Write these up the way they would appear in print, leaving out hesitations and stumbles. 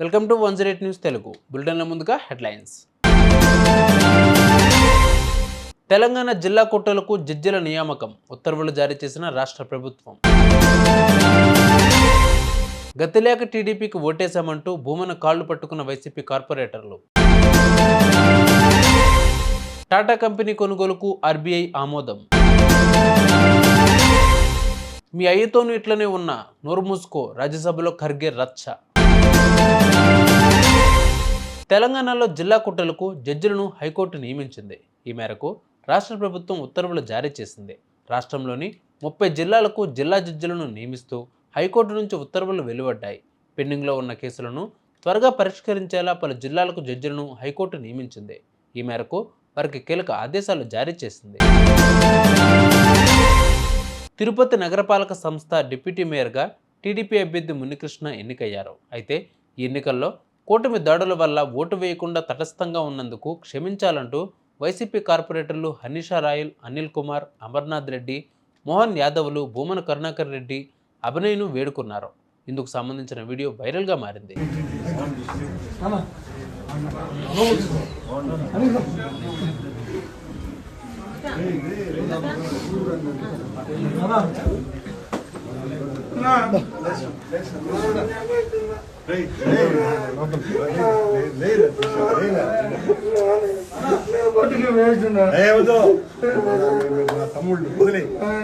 Welcome to 108 news Telugu. బులెటిన్ల ముందుగా headlines. Telangana జిల్లా కోర్టులకు జడ్జిల నియామకం ఉత్తర్వులు జారీ చేసిన రాష్ట్ర ప్రభుత్వం. గతిలేక టీడీపీకి ఓటేశామంటూ భూమన కాళ్లు పట్టుకున్న వైసీపీ కార్పొరేటర్లు. టాటా కంపెనీ కొనుగోలుకు ఆర్బీఐ ఆమోదం. మీ అయ్యతోనూ ఇట్లనే ఉన్న నోరు మూసుకో, రాజ్యసభలో ఖర్గే రచ్చ. తెలంగాణలో జిల్లా కోర్టులకు జడ్జిలను హైకోర్టు నియమించింది. ఈ మేరకు రాష్ట్ర ప్రభుత్వం ఉత్తర్వులు జారీ చేసింది. రాష్ట్రంలోని 30 జిల్లాలకు జిల్లా జడ్జిలను నియమిస్తూ హైకోర్టు నుంచి ఉత్తర్వులు వెలువడ్డాయి. పెండింగ్లో ఉన్న కేసులను త్వరగా పరిష్కరించేలా పలు జిల్లాలకు జడ్జిలను హైకోర్టు నియమించింది. ఈ మేరకు వారికి కీలక ఆదేశాలు జారీ చేసింది. తిరుపతి నగరపాలక సంస్థ డిప్యూటీ మేయర్గా టీడీపీ అభ్యర్థి మునికృష్ణ ఎన్నికయ్యారు. అయితే ఈ ఎన్నికల్లో కూటమి దాడుల వల్ల ఓటు వేయకుండా తటస్థంగా ఉన్నందుకు క్షమించాలంటూ వైసీపీ కార్పొరేటర్లు హనీషా రాయల్, అనిల్ కుమార్, అమర్నాథ్ రెడ్డి, మోహన్ యాదవ్లు భూమన కరుణాకర్ రెడ్డి, అభినయ్ను వేడుకున్నారు. ఇందుకు సంబంధించిన వీడియో వైరల్గా మారింది.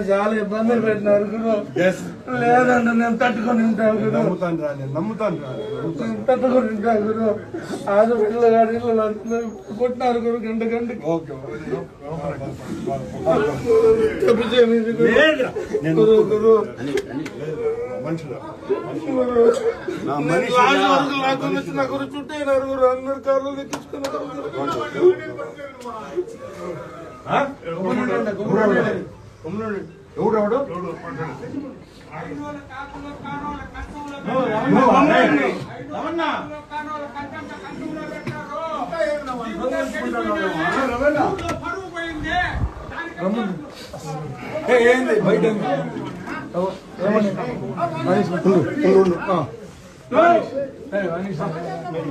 చాలా ఇబ్బందులు పెట్టినారు గురు. లేదంటే నేను తట్టుకొని ఉంటాను గురు, తట్టుకొని ఉంటాను గురు. ఆజు పిల్లలు గారి ఇళ్ళు కొట్టినారు గురు, గంట గంటకి చెప్పు చేయలేదు గురు. గురు వచ్చిన గురు చుట్టైనారు గురు, అందరు కార్లు తెచ్చుకున్నారు. ఎవడెవడు ఏంది బయట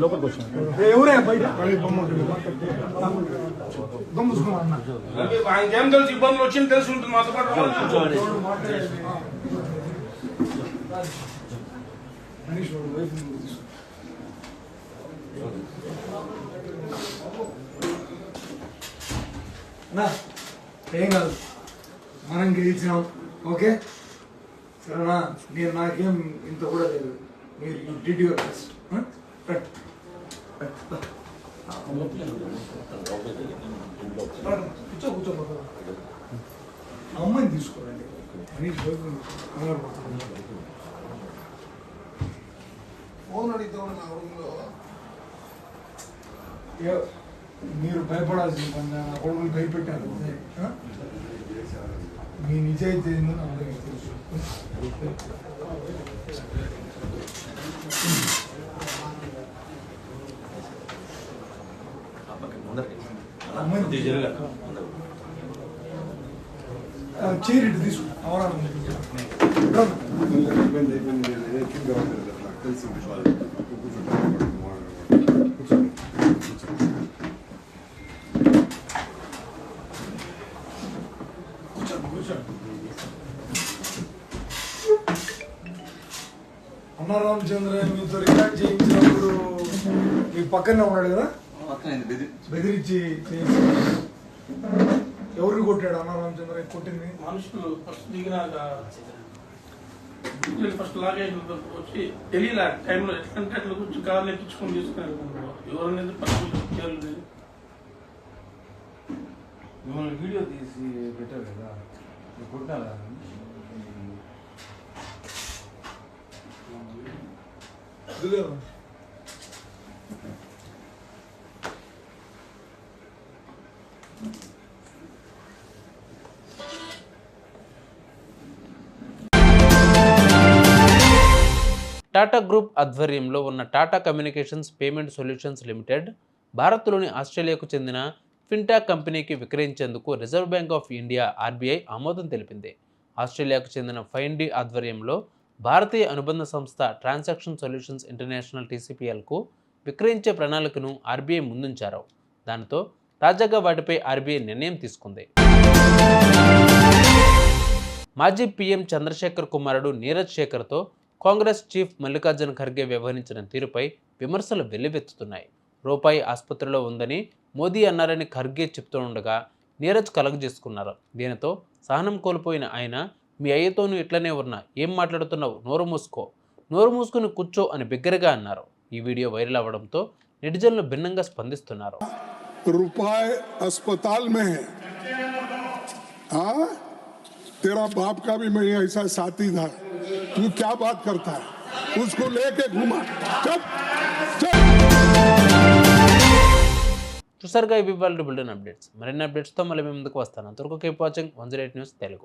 లోపలికి వచ్చాను. ఎవరే బయట ఆయనకేం తెలుసు, ఇబ్బందులు వచ్చింది తెలిసి ఉంటుంది. మాతో పాటు ఏం కాదు, మనం గెలిచినాం. ఓకే సరేనా? నేను నాకేం ఇంత కూడా లేదు. మీరు యూ డిడ్ యువర్ బెస్ట్. కూర్చో అమ్మాయిని తీసుకోరండి. ఫోన్ అడిగితే నా రూమ్లో మీరు భయపడాల్సిన పని, నా కొడుకులు భయపెట్టారు. మీ నిజాయితీ ఏందో నాకు తెలుసు. చేరిట్టు తీసుకు అన్న రామచంద్ర మీతో రికార్డ్ చేయించినప్పుడు మీ పక్కనే ఉన్నాడు కదా, బెదిరించి ఎవరిని కొట్టాడు అన్న రామచంద్ర? కొట్టింది మనుషులు ఫస్ట్ దిగినాక ఫస్ట్ లాగే వచ్చి తెలియలే టైంలో ఎట్లంటే అట్లా కూర్చొని కార్లు ఎక్కించుకొని తీసుకున్నారు. ఎవరైనా మిమ్మల్ని వీడియో తీసి పెట్టారు కదా, కొట్టారా? టాటా గ్రూప్ ఆధ్వర్యంలో ఉన్న Tata communications payment solutions limited భారత్లోని ఆస్ట్రేలియాకు చెందిన ఫిన్టాక్ కంపెనీకి విక్రయించేందుకు reserve bank of India RBI ఆమోదం తెలిపింది. ఆస్ట్రేలియాకు చెందిన ఫైండి ఆధ్వర్యంలో భారతీయ అనుబంధ సంస్థ ట్రాన్సాక్షన్ సొల్యూషన్స్ ఇంటర్నేషనల్ టీసీపీఎల్కు విక్రయించే ప్రణాళికను ఆర్బీఐ ముందుంచారు. దాంతో తాజాగా వాటిపై ఆర్బీఐ నిర్ణయం తీసుకుంది. మాజీ పీఎం చంద్రశేఖర్ కుమారుడు నీరజ్ శేఖర్తో కాంగ్రెస్ చీఫ్ మల్లికార్జున ఖర్గే వ్యవహరించిన తీరుపై విమర్శలు వెల్లువెత్తుతున్నాయి. రూపాయి ఆసుపత్రిలో ఉందని మోదీ అన్నారని ఖర్గే చెప్తుండగా నీరజ్ కలగజేసుకున్నారు. దీనితో సహనం కోల్పోయిన ఆయన, మీ అయ్యతోనూ ఇట్లనే ఉన్నా, ఏం మాట్లాడుతున్నావు, నోరు మూసుకుని కూర్చో అని బిగ్గరగా అన్నారు. ఈ వీడియో వైరల్ అవ్వడంతో నెటిజన్లు భిన్నంగా స్పందిస్తున్నారు. रुपए अस्पताल में है, हाँ तेरा बाप का भी मैं ऐसा साथी था, तू क्या बात करता है, उसको लेके घुमा, चुप चुप. చూసారుగా ఇవి వాళ్ళ బులెటిన్ అప్డేట్స్. మరిన్ని అప్డేట్స్తో మళ్ళీ మీ ముందుకు వస్తాను. అంతవరకు కీప్ వాచింగ్ 108 న్యూస్ తెలుగు.